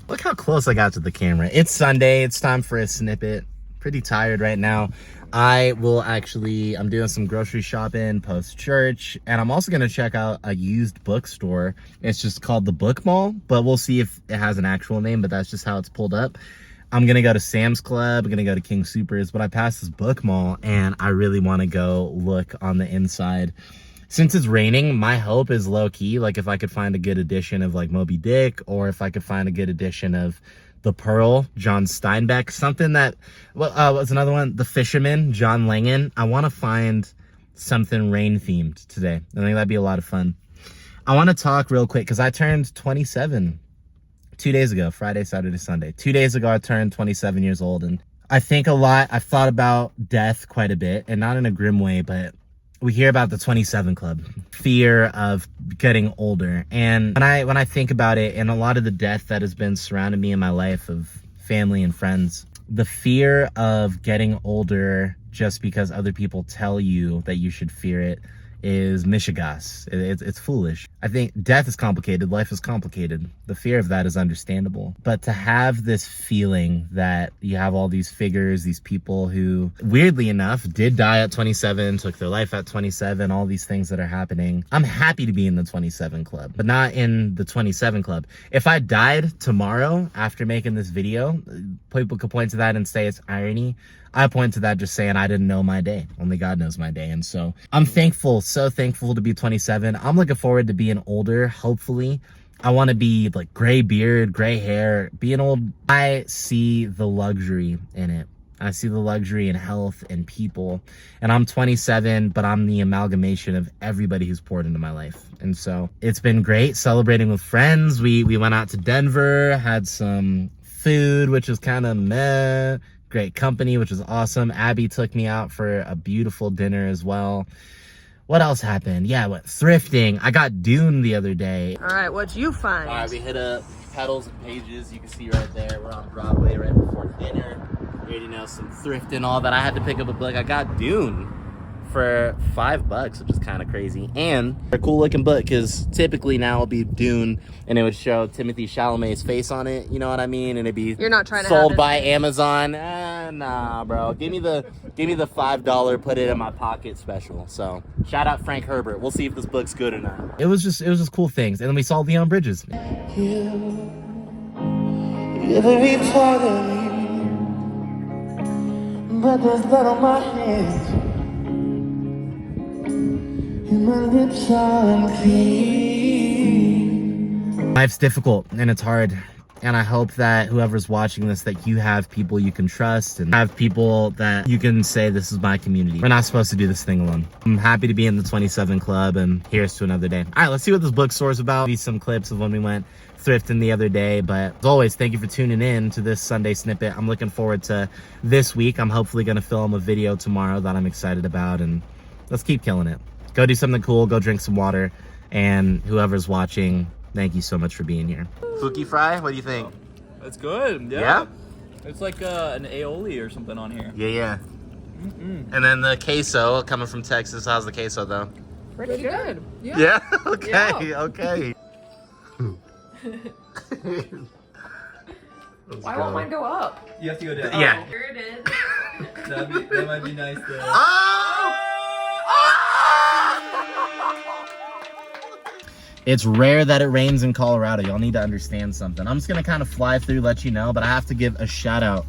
Look how close I got to the camera. It's Sunday. It's time for a snippet. Pretty tired right now. I'm doing some grocery shopping post church, and I'm also gonna check out a used bookstore. It's just called the Book Mall, but we'll see if it has an actual name, but that's just how it's pulled up. I'm gonna go to Sam's Club, I'm gonna go to King Soopers, but I passed this book mall and I really wanna go look on the inside. Since it's raining, my hope is low key, like if I could find a good edition of like Moby Dick, or if I could find a good edition of The Pearl, John Steinbeck, something that, what's another one? The Fisherman, John Langan. I wanna find something rain themed today. I think that'd be a lot of fun. I wanna talk real quick, cause I turned 27 2 days ago, Friday, Saturday, Sunday. 2 days ago, I turned 27 years old, and I think a lot. I've thought about death quite a bit, and not in a grim way, but we hear about the 27 Club, fear of getting older. And when I think about it, and a lot of the death that has been surrounding me in my life of family and friends, the fear of getting older just because other people tell you that you should fear it is mishigas. It's foolish. I think death is complicated, life is complicated. The fear of that is understandable. But to have this feeling that you have all these figures, these people who, weirdly enough, did die at 27, took their life at 27, all these things that are happening. I'm happy to be in the 27 Club, but not in the 27 Club. If I died tomorrow after making this video, people could point to that and say it's irony. I point to that just saying I didn't know my day. Only God knows my day. And so I'm thankful, so thankful to be 27. I'm looking forward to being older, hopefully. I want to be like gray beard, gray hair, being old. I see the luxury in it. I see the luxury in health and people. And I'm 27, but I'm the amalgamation of everybody who's poured into my life. And so it's been great celebrating with friends. We went out to Denver, had some food, which was kind of meh. Great company, which was awesome. Abby took me out for a beautiful dinner as well. What else happened? Yeah, I went thrifting. I got Dune the other day. All right, what'd you find? All right, we hit up Petals and Pages. You can see right there. We're on Broadway right before dinner. You already know, some thrifting, all that. I had to pick up a book. I got Dune for $5, which is kind of crazy. And a cool looking book, because typically now it'll be Dune and it would show Timothée Chalamet's face on it, you know what I mean? And it'd be You're not trying to sold have by Amazon. Nah, bro. Give me the $5 put it in my pocket special. So shout out Frank Herbert. We'll see if this book's good or not. It was just cool things. And then we saw Leon Bridges. Every part of me, but there's blood on my hands. My lips are unclean. Life's difficult and it's hard. And I hope that whoever's watching this, that you have people you can trust and have people that you can say, this is my community. We're not supposed to do this thing alone. I'm happy to be in the 27 Club, and here's to another day. All right, let's see what this bookstore's about. Maybe some clips of when we went thrifting the other day. But as always, thank you for tuning in to this Sunday snippet. I'm looking forward to this week. I'm hopefully gonna film a video tomorrow that I'm excited about, and let's keep killing it. Go do something cool, go drink some water, and whoever's watching, thank you so much for being here. Fuki fry, what do you think? That's good. Yeah? It's like an aioli or something on here. Yeah. And then the queso coming from Texas. How's the queso though? Pretty good. Yeah? Okay, Yeah. okay. Why won't mine go up? You have to go down. Yeah. Here it is. That might be nice though. It's rare that it rains in Colorado. Y'all need to understand something. I'm just gonna kind of fly through, let you know, but I have to give a shout out.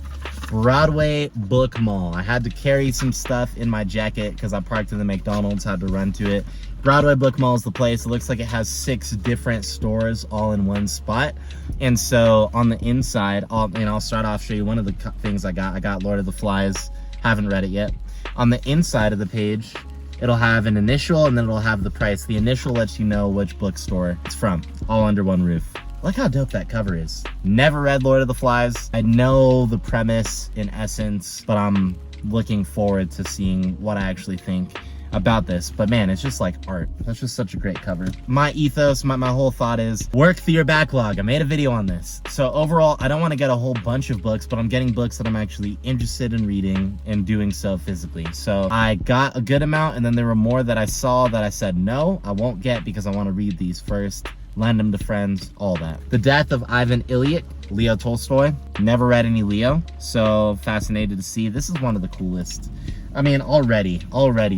Broadway Book Mall. I had to carry some stuff in my jacket because I parked in the McDonald's, had to run to it. Broadway Book Mall is the place. It looks like it has 6 different stores all in one spot. And so on the inside, I'll start off, show you one of the things I got. I got Lord of the Flies. Haven't read it yet. On the inside of the page, it'll have an initial and then it'll have the price. The initial lets you know which bookstore it's from, all under one roof. Look how dope that cover is. Never read Lord of the Flies. I know the premise in essence, but I'm looking forward to seeing what I actually think about this. But man, it's just like art. That's just such a great cover. My ethos, my whole thought is work through your backlog. I made a video on this. So overall, I don't want to get a whole bunch of books, but I'm getting books that I'm actually interested in reading and doing so physically. So I got a good amount, and then there were more that I saw that I said, no, I won't get because I want to read these first, lend them to friends, all that. The Death of Ivan Ilyich Leo Tolstoy. Never read any Leo, so fascinated to see. This is one of the coolest. I mean, already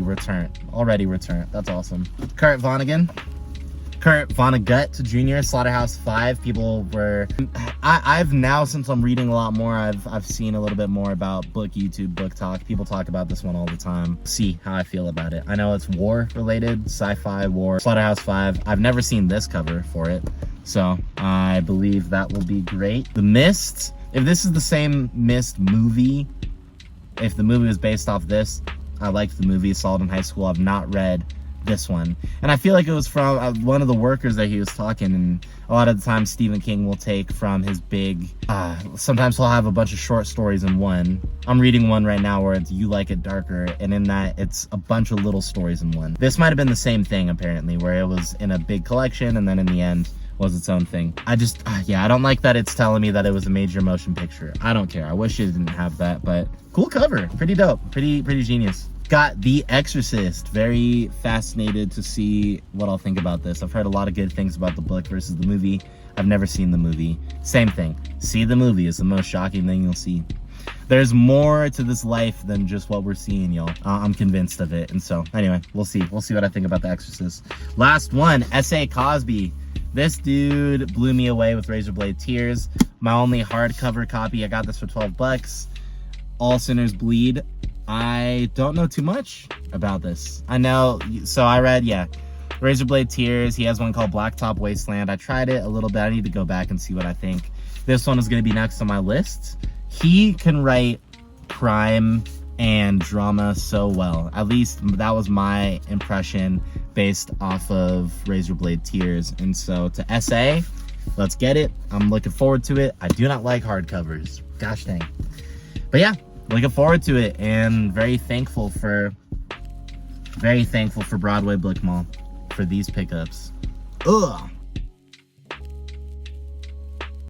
returned. That's awesome. Kurt Vonnegut Jr., Slaughterhouse-5. People were, I've now, since I'm reading a lot more, I've seen a little bit more about YouTube, book talk. People talk about this one all the time. See how I feel about it. I know it's war related, sci-fi war. Slaughterhouse-5. I've never seen this cover for it, so I believe that will be great. The Mist. If this is the same Mist movie, if the movie was based off this, I liked the movie, saw it in high school. I've not read this one, and I feel like it was from one of the workers that he was talking, and a lot of the time Stephen King will take from his big sometimes he'll have a bunch of short stories in one. I'm reading one right now where it's You Like It Darker, and in that it's a bunch of little stories in one. This might have been the same thing apparently, where it was in a big collection and then in the end was its own thing. I just I don't like that it's telling me that it was a major motion picture. I don't care. I wish it didn't have that, but cool cover, pretty dope, pretty genius. Got The Exorcist. Very fascinated to see what I'll think about this. I've heard a lot of good things about the book versus the movie. I've never seen the movie. Same thing. See the movie is the most shocking thing you'll see. There's more to this life than just what we're seeing, y'all. I'm convinced of it. And so, anyway, we'll see. We'll see what I think about The Exorcist. Last one, S.A. Cosby. This dude blew me away with Razorblade Tears. My only hardcover copy. I got this for 12 bucks. All Sinners Bleed. I don't know too much about this. I know, so I read, Razorblade Tears. He has one called Blacktop Wasteland. I tried it a little bit. I need to go back and see what I think. This one is going to be next on my list. He can write crime and drama so well. At least that was my impression based off of Razorblade Tears. And so to SA, let's get it. I'm looking forward to it. I do not like hardcovers. Gosh dang. But yeah. Looking forward to it, and very thankful for Broadway Book Mall for these pickups. Ugh.